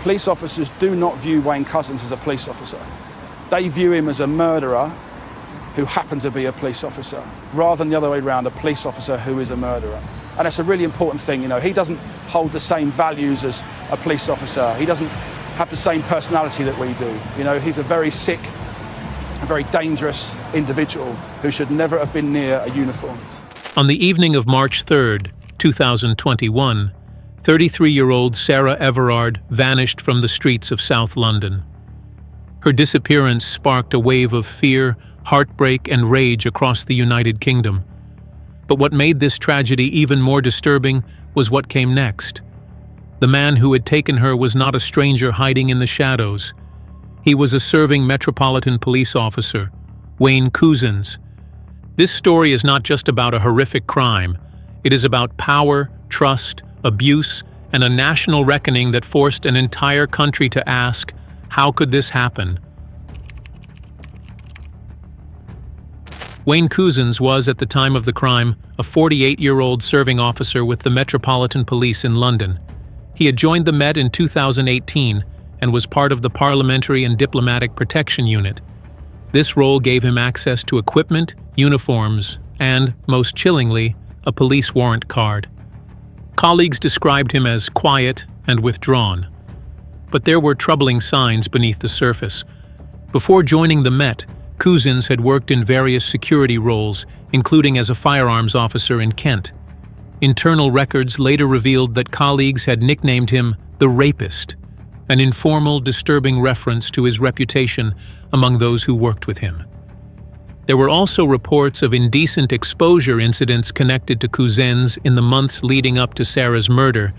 police officers do not view Wayne Couzens as a police officer. They view him as a murderer who happened to be a police officer, rather than the other way around, a police officer who is a murderer. And that's a really important thing. You know, he doesn't hold the same values as a police officer. He doesn't have the same personality that we do. You know, he's a very sick, a very dangerous individual who should never have been near a uniform. On the evening of March 3rd, 2021, 33-year-old Sarah Everard vanished from the streets of South London. Her disappearance sparked a wave of fear, heartbreak, and rage across the United Kingdom. But what made this tragedy even more disturbing was what came next. The man who had taken her was not a stranger hiding in the shadows. He was a serving Metropolitan Police officer, Wayne Couzens. This story is not just about a horrific crime. It is about power, trust, abuse, and a national reckoning that forced an entire country to ask, how could this happen? Wayne Couzens was, at the time of the crime, a 48-year-old serving officer with the Metropolitan Police in London. He had joined the Met in 2018 and was part of the Parliamentary and Diplomatic Protection Unit. This role gave him access to equipment, uniforms, and, most chillingly, a police warrant card. Colleagues described him as quiet and withdrawn. But there were troubling signs beneath the surface. Before joining the Met, Couzens had worked in various security roles, including as a firearms officer in Kent. Internal records later revealed that colleagues had nicknamed him the Rapist, an informal, disturbing reference to his reputation among those who worked with him. There were also reports of indecent exposure incidents connected to Couzens in the months leading up to Sarah's murder,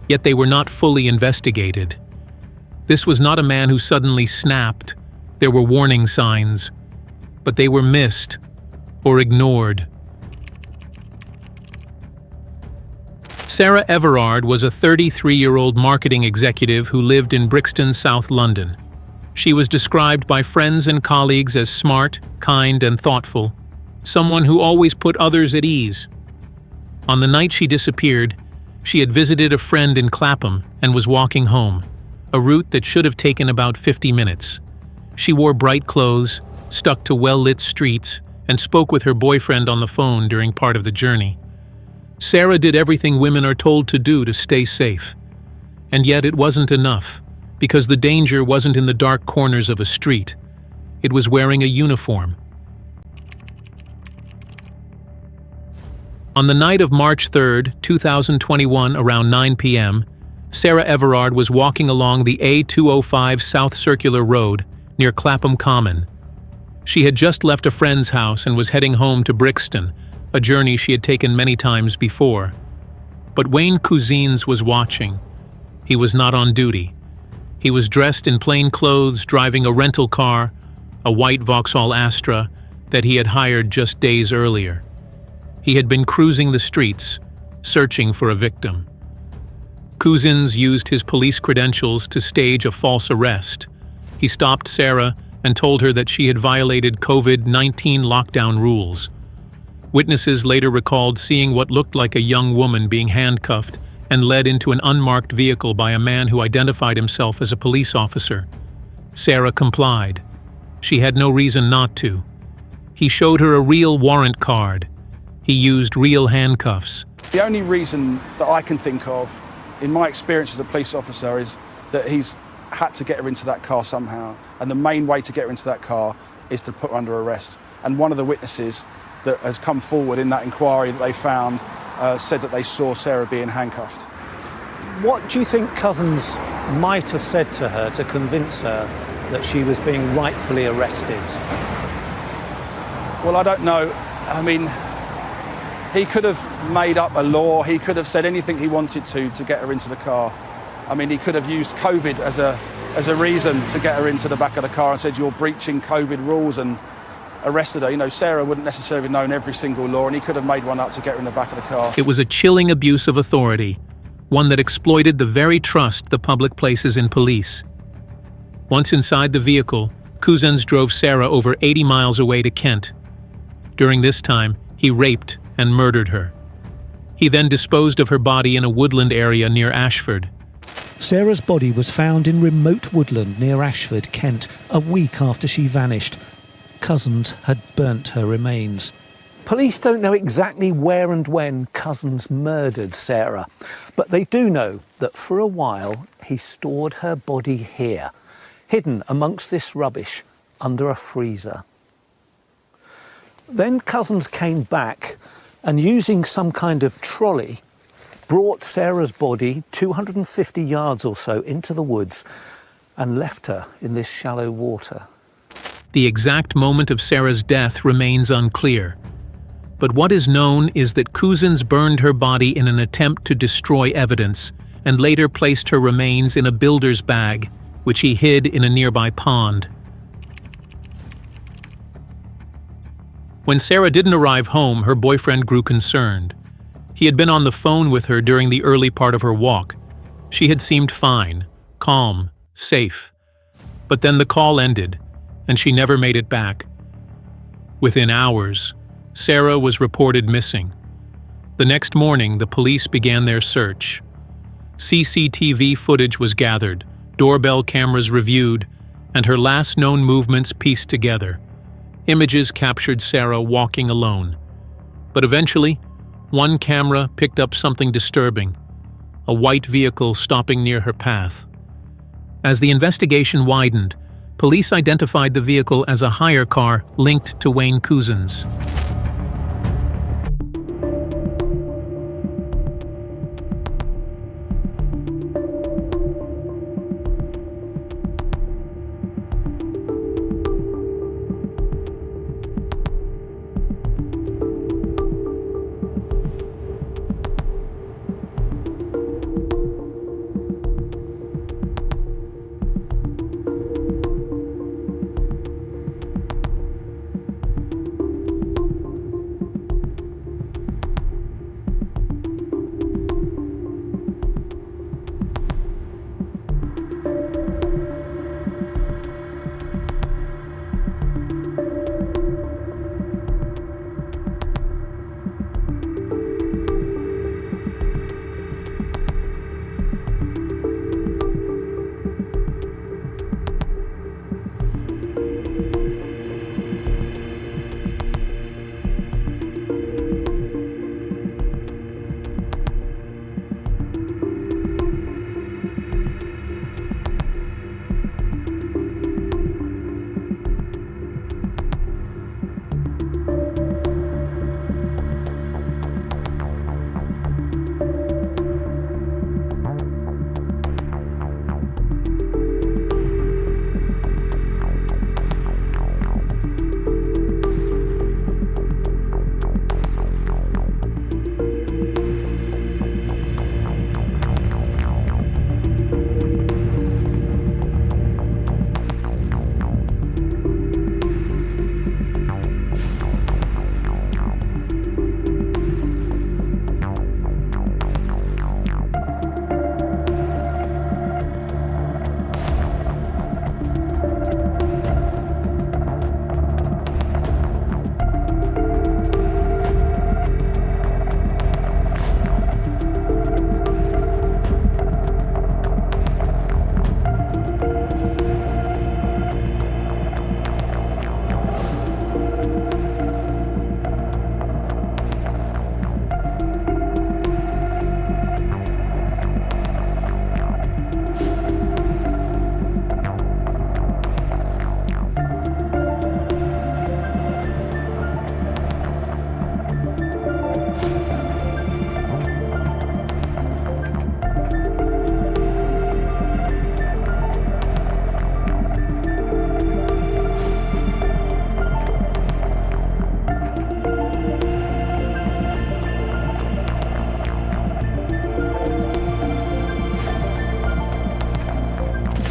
yet they were not fully investigated. This was not a man who suddenly snapped. There were warning signs, but they were missed or ignored. Sarah Everard was a 33-year-old marketing executive who lived in Brixton, South London. She was described by friends and colleagues as smart, kind, and thoughtful, someone who always put others at ease. On the night she disappeared, she had visited a friend in Clapham and was walking home, a route that should have taken about 50 minutes. She wore bright clothes, stuck to well-lit streets, and spoke with her boyfriend on the phone during part of the journey. Sarah did everything women are told to do to stay safe. And yet it wasn't enough, because the danger wasn't in the dark corners of a street. It was wearing a uniform. On the night of March 3rd, 2021, around 9 p.m., Sarah Everard was walking along the A205 South Circular Road near Clapham Common. She had just left a friend's house and was heading home to Brixton, a journey she had taken many times before. But Wayne Couzens was watching. He was not on duty. He was dressed in plain clothes, driving a rental car, a white Vauxhall Astra that he had hired just days earlier. He had been cruising the streets, searching for a victim. Couzens used his police credentials to stage a false arrest. He stopped Sarah and told her that she had violated COVID-19 lockdown rules. Witnesses later recalled seeing what looked like a young woman being handcuffed and led into an unmarked vehicle by a man who identified himself as a police officer. Sarah complied. She had no reason not to. He showed her a real warrant card. He used real handcuffs. The only reason that I can think of, in my experience as a police officer, is that he's had to get her into that car somehow. And the main way to get her into that car is to put her under arrest. And one of the witnesses that has come forward in that inquiry that they found said that they saw Sarah being handcuffed. What do you think Couzens might have said to her to convince her that she was being rightfully arrested? Well, I don't know. I mean, he could have made up a law. He could have said anything he wanted to get her into the car. I mean, he could have used COVID as a reason to get her into the back of the car and said, you're breaching COVID rules, and arrested her. You know, Sarah wouldn't necessarily have known every single law, and he could have made one up to get her in the back of the car. It was a chilling abuse of authority, one that exploited the very trust the public places in police. Once inside the vehicle, Couzens drove Sarah over 80 miles away to Kent. During this time, he raped and murdered her. He then disposed of her body in a woodland area near Ashford. Sarah's body was found in remote woodland near Ashford, Kent, a week after she vanished. Couzens had burnt her remains. Police don't know exactly where and when Couzens murdered Sarah, but they do know that for a while he stored her body here, hidden amongst this rubbish under a freezer. Then Couzens came back and, using some kind of trolley, brought Sarah's body 250 yards or so into the woods and left her in this shallow water. The exact moment of Sarah's death remains unclear. But what is known is that Couzens burned her body in an attempt to destroy evidence and later placed her remains in a builder's bag, which he hid in a nearby pond. When Sarah didn't arrive home, her boyfriend grew concerned. He had been on the phone with her during the early part of her walk. She had seemed fine, calm, safe. But then the call ended, and she never made it back. Within hours, Sarah was reported missing. The next morning, the police began their search. CCTV footage was gathered, doorbell cameras reviewed, and her last known movements pieced together. Images captured Sarah walking alone. But eventually, one camera picked up something disturbing: a white vehicle stopping near her path. As the investigation widened, police identified the vehicle as a hire car linked to Wayne Couzens.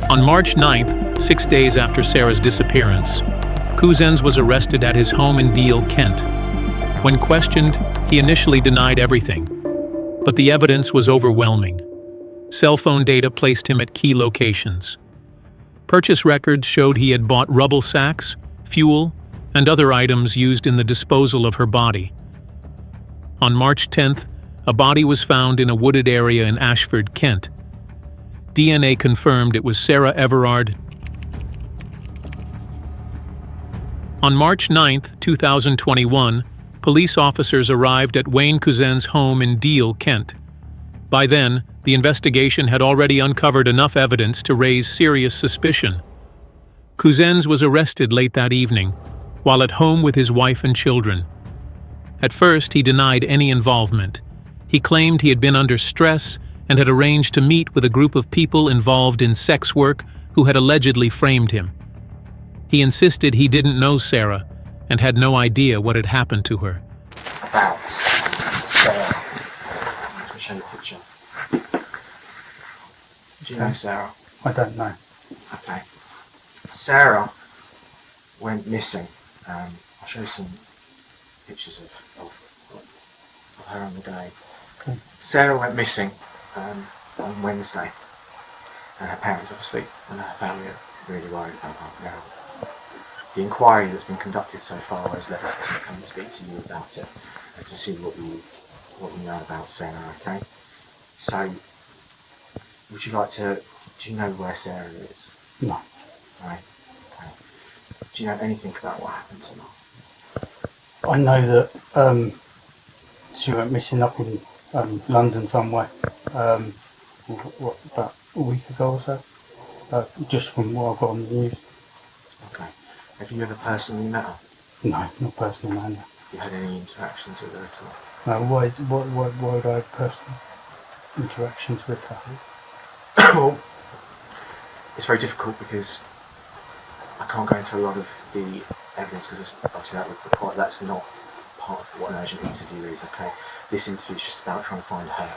On March 9th, 6 days after Sarah's disappearance, Couzens was arrested at his home in Deal, Kent. When questioned, he initially denied everything, but the evidence was overwhelming. Cell phone data placed him at key locations. Purchase records showed he had bought rubble sacks, fuel, and other items used in the disposal of her body. On March 10th, a body was found in a wooded area in Ashford, Kent. DNA confirmed it was Sarah Everard. On March 9, 2021, police officers arrived at Wayne Couzens' home in Deal, Kent. By then, the investigation had already uncovered enough evidence to raise serious suspicion. Couzens was arrested late that evening, while at home with his wife and children. At first, he denied any involvement. He claimed he had been under stress and had arranged to meet with a group of people involved in sex work who had allegedly framed him. He insisted he didn't know Sarah and had no idea what had happened to her. About Sarah. Let me show you a picture. Do you know Sarah? I don't know. Okay. Sarah went missing. I'll show you some pictures of her on the day. Okay. Sarah went missing on Wednesday, and her parents obviously and her family are really worried about her now. The inquiry that's been conducted so far has led us to come and speak to you about it and to see what you know about Sarah, okay? So, would you like to, do you know where Sarah is? No. Right, okay. Do you know anything about what happened to her? I know that she went missing up in London somewhere, about a week ago or so, just from what I got on the news. Okay. Have you ever personally met her? No, not personally, man. Have you had any interactions with her at all? No, why would I have personal interactions with her? Well, it's very difficult because I can't go into a lot of the evidence because obviously that would require, that's not part of what an urgent interview is, okay? This interview is just about trying to find her.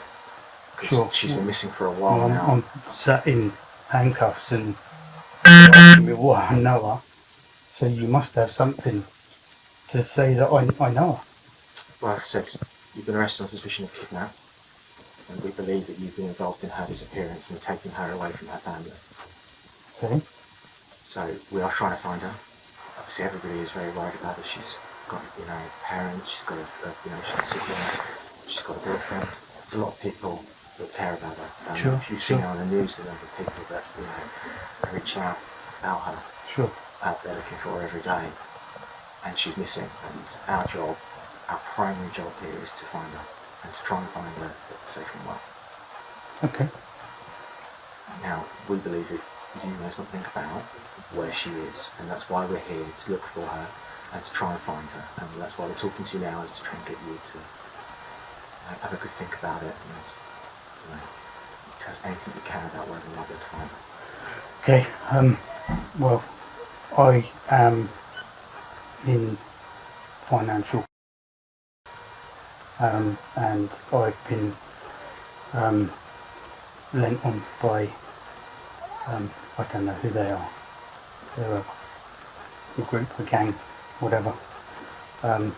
Because Sure. she's been missing for a while now. I'm sat in handcuffs and asking me what I know her, so you must have something to say that I know her. Well, as I said, you've been arrested on suspicion of kidnap, and we believe that you've been involved in her disappearance and taking her away from her family. Okay. So we are trying to find her. Obviously, everybody is very worried about her. She's got, parents. She's got she's got siblings. She's got a boyfriend. There's a lot of people that care about her. Sure. You've seen her on the news. The number of people that are reaching out about her. Sure. Out there looking for her every day, and she's missing. And our job, our primary job here, is to find her and to try and find her safe and well. Okay. Now, we believe that you know something about where she is, and that's why we're here, to look for her and to try and find her. And that's why we're talking to you now, is to try and get you to have a good think about it and tell us anything you can about whether or not you're to find her. Okay. Well, I am in financial, and I've been lent on by, I don't know who they are. They're a group, a gang, whatever. And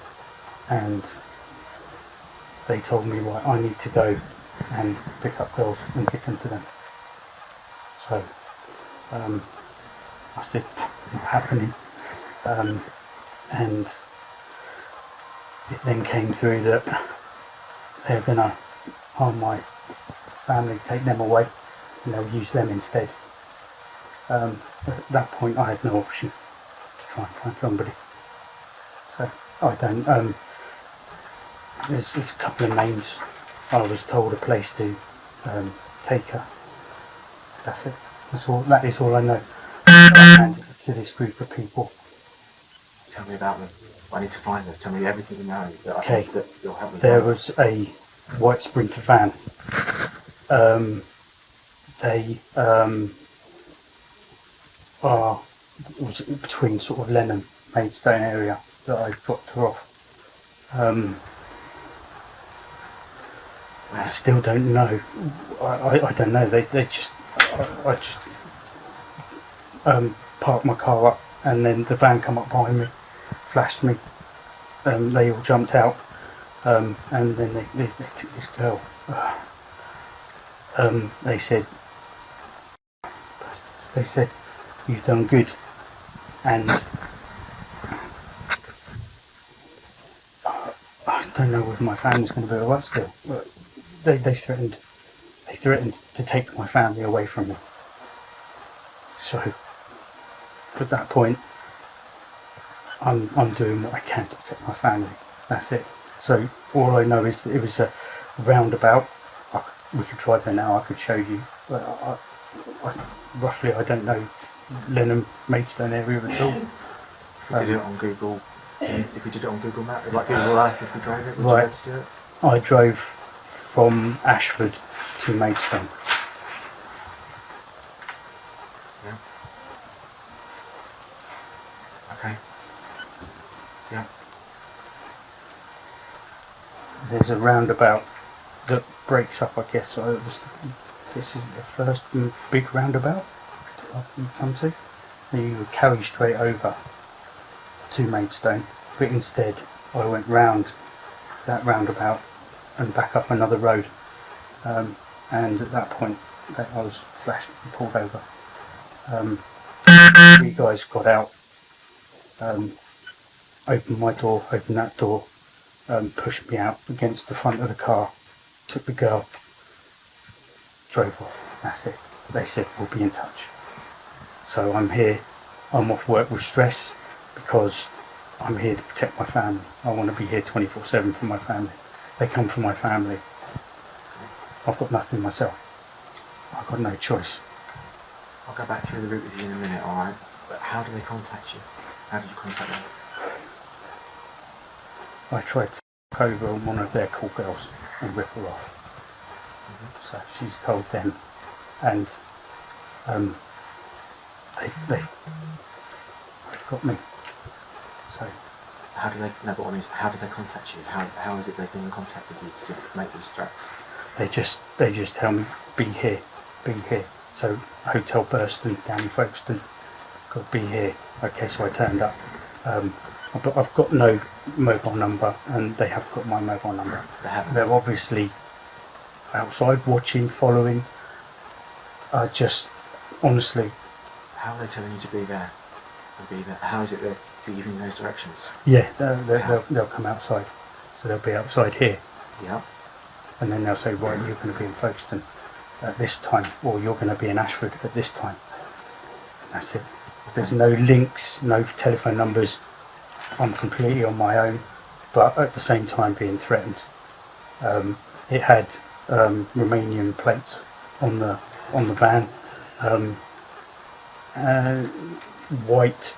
they told me, right, I need to go and pick up girls and give them to them. So, I said, not happening. And it then came through that they're going to harm my family, take them away, and they'll use them instead. At that point I had no option to try and find somebody. So I don't, there's a couple of names. I was told a place to take her. That's it. That is all I know. I handed it to this group of people. Tell me about them. I need to find them. Tell me everything you know that I Okay. think that you'll help me. There was a white Sprinter van. They it was between sort of Lenham, Maidstone area that I dropped her off. I still don't know. I don't know. They just I just parked my car up, and then the van come up behind me, flashed me. They all jumped out, and then they took this girl. They said, you've done good, and I don't know whether my family's going to be alright still. But they threatened they threatened to take my family away from me. So at that point, I'm doing what I can to protect my family. That's it. So all I know is that it was a roundabout. We could drive there now. I could show you. But roughly, I don't know Lenham Maidstone area at all. If we did it on Google, if we did it on Google Maps, like Google Earth, if we drove it, would you be able to do it? I drove from Ashford to Maidstone. Yeah. Okay. Yeah. There's a roundabout that breaks up, I guess. So this is the first big roundabout that you come to. And you would carry straight over to Maidstone, but instead I went round that roundabout and back up another road. And at that point, I was flashed and pulled over. Three guys got out, opened my door, opened that door, pushed me out against the front of the car, took the girl, drove off. That's it. They said, we'll be in touch. So I'm here, I'm off work with stress because I'm here to protect my family. I want to be here 24/7 for my family. They come from my family. I've got nothing myself. I've got no choice. I'll go back through the route with you in a minute, alright? But how do they contact you? How did you contact them? I tried to take over on one of their call girls and rip her off. So she's told them, and they've got me. So how do they? No, but what I mean is, how do they contact you? How is it they've been in contact with you to make these threats? They just tell me, be here, be here. So Hotel Burston down in Folkestone, got to be here. Okay, so I turned up. But I've got no mobile number, and they have got my mobile number. They're obviously outside watching, following. Just honestly. How are they telling you to be there? And be there? How is it they're giving those directions? Yeah, they'll come outside. So they'll be outside here. Yeah. And then they'll say, right, you're going to be in Folkestone at this time, or you're going to be in Ashford at this time. That's it. There's no links, no telephone numbers. I'm completely on my own, but at the same time being threatened. It had Romanian plates on the van, white,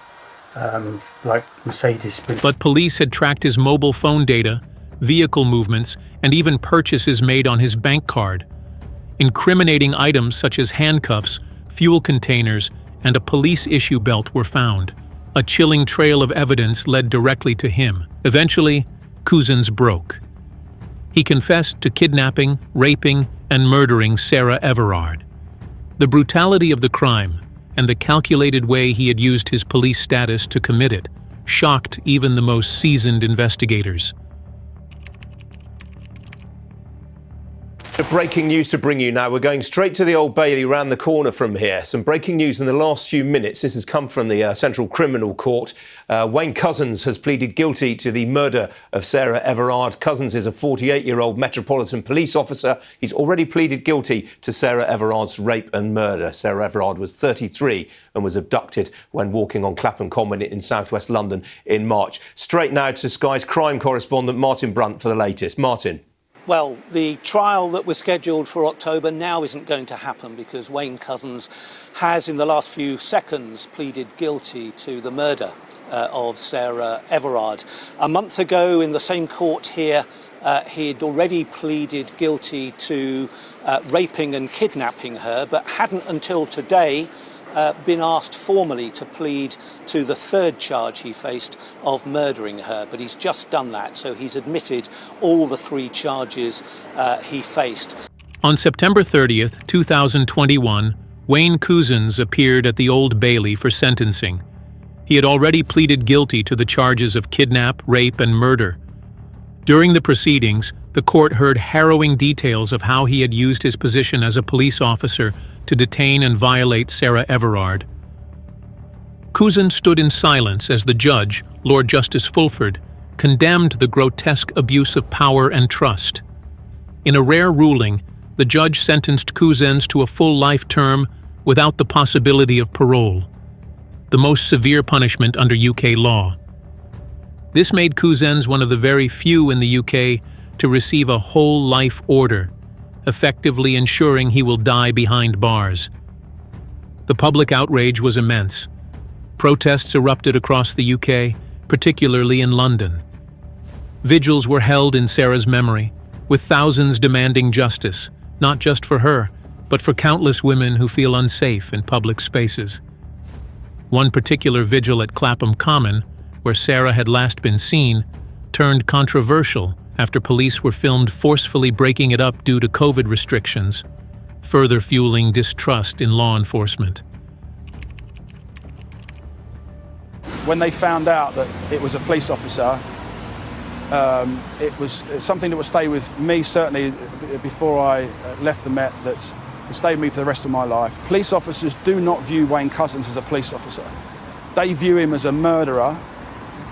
like Mercedes. But police had tracked his mobile phone data, vehicle movements, and even purchases made on his bank card. Incriminating items such as handcuffs, fuel containers, and a police issue belt were found. A chilling trail of evidence led directly to him. Eventually, Couzens broke. He confessed to kidnapping, raping, and murdering Sarah Everard. The brutality of the crime and the calculated way he had used his police status to commit it shocked even the most seasoned investigators. Breaking news to bring you now. We're going straight to the Old Bailey round the corner from here. Some breaking news in the last few minutes. This has come from the Central Criminal Court. Wayne Couzens has pleaded guilty to the murder of Sarah Everard. Couzens is a 48-year-old Metropolitan Police officer. He's already pleaded guilty to Sarah Everard's rape and murder. Sarah Everard was 33 and was abducted when walking on Clapham Common in southwest London in March. Straight now to Sky's crime correspondent Martin Brunt for the latest. Martin. Well, the trial that was scheduled for October now isn't going to happen because Wayne Couzens has, in the last few seconds, pleaded guilty to the murder of Sarah Everard. A month ago, in the same court here, he'd already pleaded guilty to raping and kidnapping her, but hadn't until today been asked formally to plead to the third charge he faced of murdering her, but he's just done that, so he's admitted all the three charges he faced. On September 30th, 2021, Wayne Couzens appeared at the Old Bailey for sentencing. He had already pleaded guilty to the charges of kidnap, rape, and murder. During the proceedings, the court heard harrowing details of how he had used his position as a police officer to detain and violate Sarah Everard. Couzens stood in silence as the judge, Lord Justice Fulford, condemned the grotesque abuse of power and trust. In a rare ruling, the judge sentenced Couzens to a full life term without the possibility of parole, the most severe punishment under UK law. This made Couzens one of the very few in the UK to receive a whole life order, effectively ensuring he will die behind bars. The public outrage was immense. Protests erupted across the UK, particularly in London. Vigils were held in Sarah's memory, with thousands demanding justice, not just for her, but for countless women who feel unsafe in public spaces. One particular vigil at Clapham Common, where Sarah had last been seen, turned controversial after police were filmed forcefully breaking it up due to COVID restrictions, further fueling distrust in law enforcement. When they found out that it was a police officer, it was something that would stay with me, certainly before I left the Met, that will stay with me for the rest of my life. Police officers do not view Wayne Couzens as a police officer. They view him as a murderer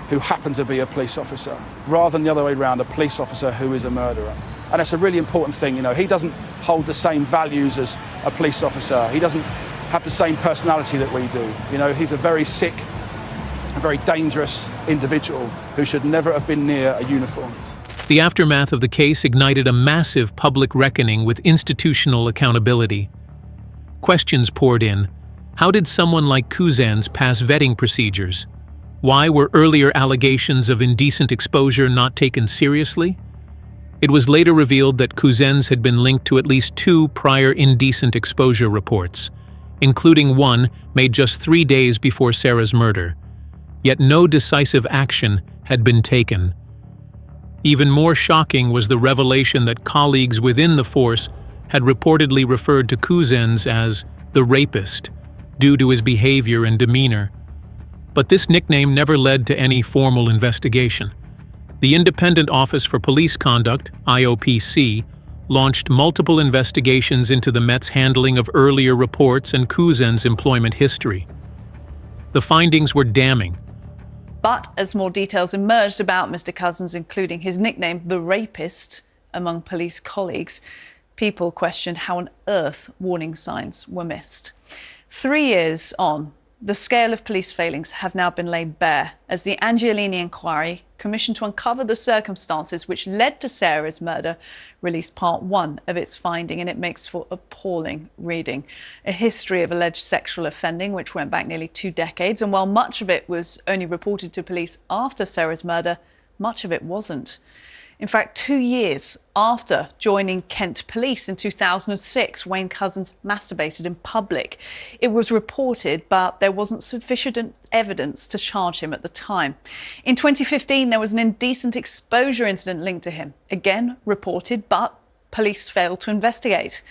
who happened to be a police officer, rather than the other way around, a police officer who is a murderer. And that's a really important thing, you know. He doesn't hold the same values as a police officer. He doesn't have the same personality that we do. You know, he's a very sick, a very dangerous individual who should never have been near a uniform. The aftermath of the case ignited a massive public reckoning with institutional accountability. Questions poured in. How did someone like Couzens pass vetting procedures? Why were earlier allegations of indecent exposure not taken seriously? It was later revealed that Couzens had been linked to at least 2 prior indecent exposure reports, including one made just 3 days before Sarah's murder. Yet no decisive action had been taken. Even more shocking was the revelation that colleagues within the force had reportedly referred to Couzens as the rapist due to his behavior and demeanor. But this nickname never led to any formal investigation. The Independent Office for Police Conduct, IOPC, launched multiple investigations into the Met's handling of earlier reports and Couzens' employment history. The findings were damning. But as more details emerged about Mr. Couzens, including his nickname, the rapist, among police colleagues, people questioned how on earth warning signs were missed. 3 years on, the scale of police failings have now been laid bare as the Angiolini inquiry, commissioned to uncover the circumstances which led to Sarah's murder, released part 1 of its finding, and it makes for appalling reading. A history of alleged sexual offending which went back nearly 2 decades, and while much of it was only reported to police after Sarah's murder, much of it wasn't. In fact, 2 years after joining Kent Police in 2006, Wayne Couzens masturbated in public. It was reported, but there wasn't sufficient evidence to charge him at the time. In 2015, there was an indecent exposure incident linked to him. Again, reported, but police failed to investigate.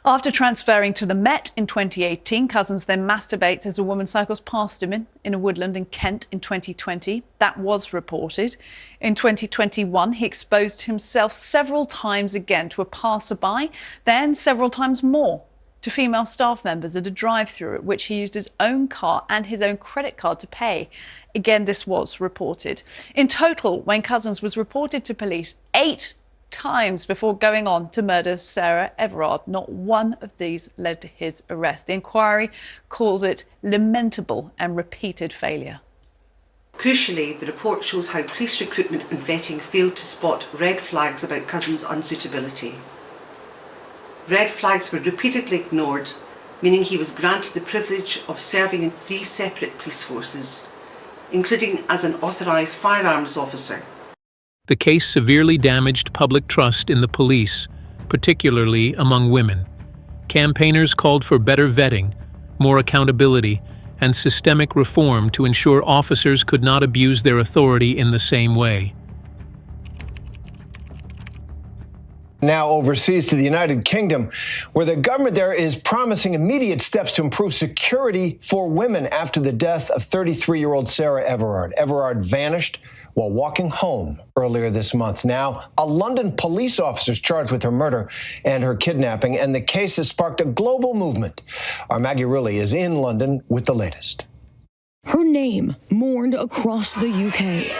After transferring to the Met in 2018, Couzens then masturbates as a woman cycles past him in a woodland in Kent in 2020. That was reported. In 2021, he exposed himself several times again to a passerby, then several times more to female staff members at a drive-through at which he used his own car and his own credit card to pay. Again, this was reported. In total, Wayne Couzens was reported to police 8 times before going on to murder Sarah Everard. Not one of these led to his arrest. The inquiry calls it lamentable and repeated failure. Crucially, the report shows how police recruitment and vetting failed to spot red flags about Couzens' unsuitability. Red flags were repeatedly ignored, meaning he was granted the privilege of serving in 3 separate police forces, including as an authorised firearms officer. The case severely damaged public trust in the police, particularly among women. Campaigners called for better vetting, more accountability, and systemic reform to ensure officers could not abuse their authority in the same way. Now overseas to the United Kingdom, where the government there is promising immediate steps to improve security for women after the death of 33-year-old Sarah Everard. Everard vanished while walking home earlier this month. Now, a London police officer is charged with her murder and her kidnapping, and the case has sparked a global movement. Our Maggie Riley is in London with the latest. Her name mourned across the UK.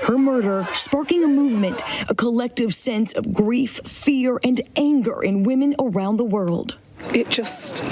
Her her murder sparking a movement, a collective sense of grief, fear, and anger in women around the world. It just,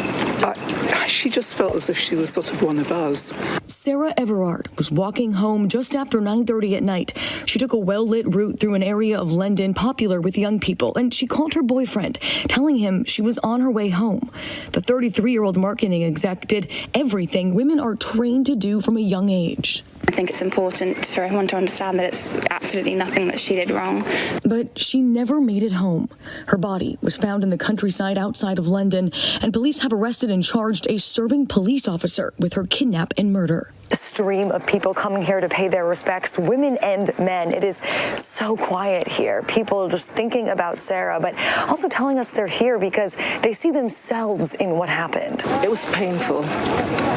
she just felt as if she was sort of one of us. Sarah Everard was walking home just after 9:30 at night. She took a well-lit route through an area of London popular with young people, and she called her boyfriend, telling him she was on her way home. The 33-year-old marketing exec did everything women are trained to do from a young age. I think it's important for everyone to understand that it's absolutely nothing that she did wrong. But she never made it home. Her body was found in the countryside outside of London, and police have arrested and charged a serving police officer with her kidnap and murder. A stream of people coming here to pay their respects, women and men. It is so quiet here. People just thinking about Sarah, but also telling us they're here because they see themselves in what happened. It was painful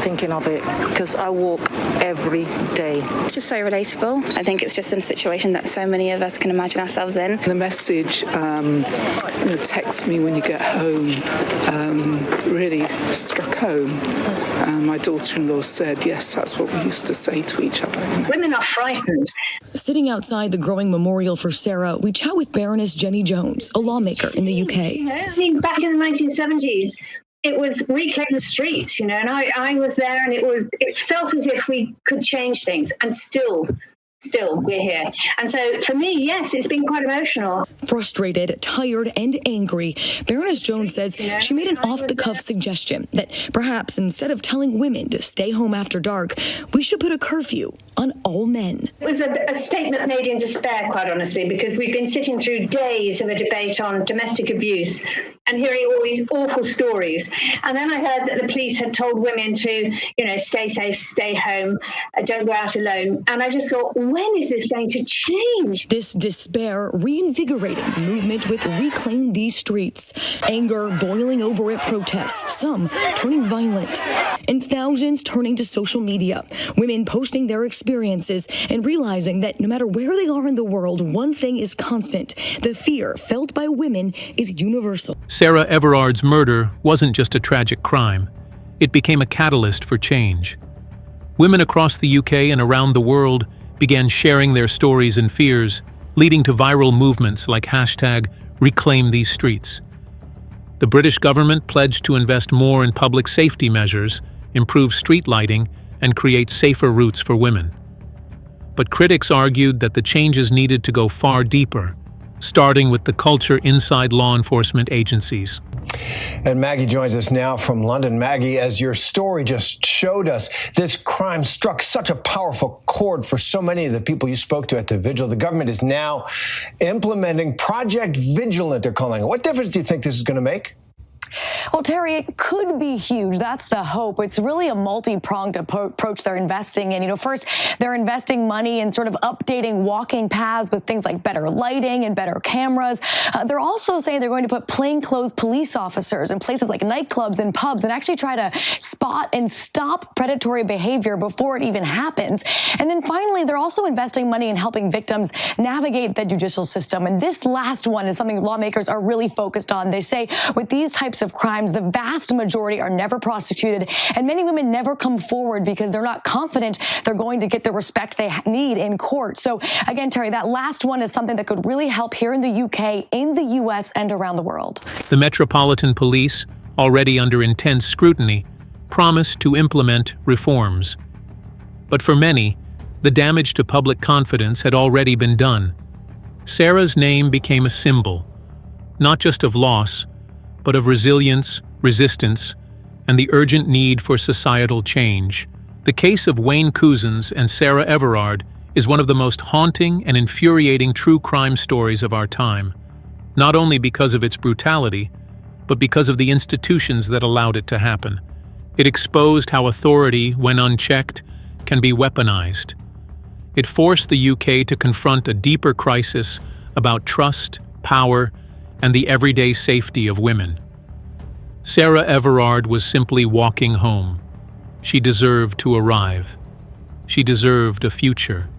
thinking of it because I walk every day. It's just so relatable. I think it's just a situation that so many of us can imagine ourselves in. The message, text me when you get home, really struck home. My daughter-in-law said, yes, that's what we used to say to each other. Women are frightened. Sitting outside the growing memorial for Sarah, we chat with Baroness Jenny Jones, a lawmaker in the UK. I mean, back in the 1970s, it was reclaim the streets, and I was there, and it felt as if we could change things, and still we're here. And so for me, yes, it's been quite emotional. Frustrated, tired, and angry, Baroness Jones says she made an off-the-cuff suggestion that perhaps instead of telling women to stay home after dark, we should put a curfew on all men. It was a statement made in despair, quite honestly, because we've been sitting through days of a debate on domestic abuse and hearing all these awful stories. And then I heard that the police had told women to, stay safe, stay home, don't go out alone. And I just thought, when is this going to change? This despair reinvigorating the movement with Reclaim These Streets. Anger boiling over at protests, some turning violent, and thousands turning to social media. Women posting their experiences and realizing that no matter where they are in the world, one thing is constant. The fear felt by women is universal. Sarah Everard's murder wasn't just a tragic crime. It became a catalyst for change. Women across the UK and around the world began sharing their stories and fears, leading to viral movements like #ReclaimTheseStreets. The British government pledged to invest more in public safety measures, improve street lighting, and create safer routes for women. But critics argued that the changes needed to go far deeper, starting with the culture inside law enforcement agencies. And Maggie joins us now from London. Maggie, as your story just showed us, this crime struck such a powerful chord for so many of the people you spoke to at the vigil. The government is now implementing Project Vigilant, they're calling it. What difference do you think this is going to make? Well, Terry, it could be huge. That's the hope. It's really a multi-pronged approach they're investing in. First, they're investing money in sort of updating walking paths with things like better lighting and better cameras. They're also saying they're going to put plainclothes police officers in places like nightclubs and pubs and actually try to spot and stop predatory behavior before it even happens. And then finally, they're also investing money in helping victims navigate the judicial system. And this last one is something lawmakers are really focused on. They say with these types of crimes, the vast majority are never prosecuted, and many women never come forward because they're not confident they're going to get the respect they need in court. So again, Terry, that last one is something that could really help here in the UK, in the US, and around the world. The Metropolitan Police, already under intense scrutiny, promised to implement reforms. But for many, the damage to public confidence had already been done. Sarah's name became a symbol, not just of loss, but of resilience, resistance, and the urgent need for societal change. The case of Wayne Couzens and Sarah Everard is one of the most haunting and infuriating true crime stories of our time, not only because of its brutality, but because of the institutions that allowed it to happen. It exposed how authority, when unchecked, can be weaponized. It forced the UK to confront a deeper crisis about trust, power, and the everyday safety of women. Sarah Everard was simply walking home. She deserved to arrive. She deserved a future.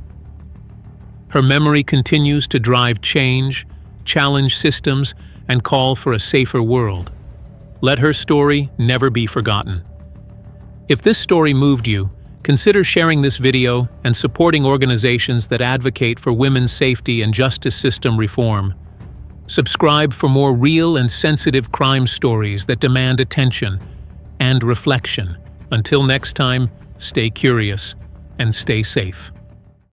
Her memory continues to drive change, challenge systems, and call for a safer world. Let her story never be forgotten. If this story moved you, Consider sharing this video and supporting organizations that advocate for women's safety and justice system reform. Subscribe for more real and sensitive crime stories that demand attention and reflection. Until next time, stay curious and stay safe.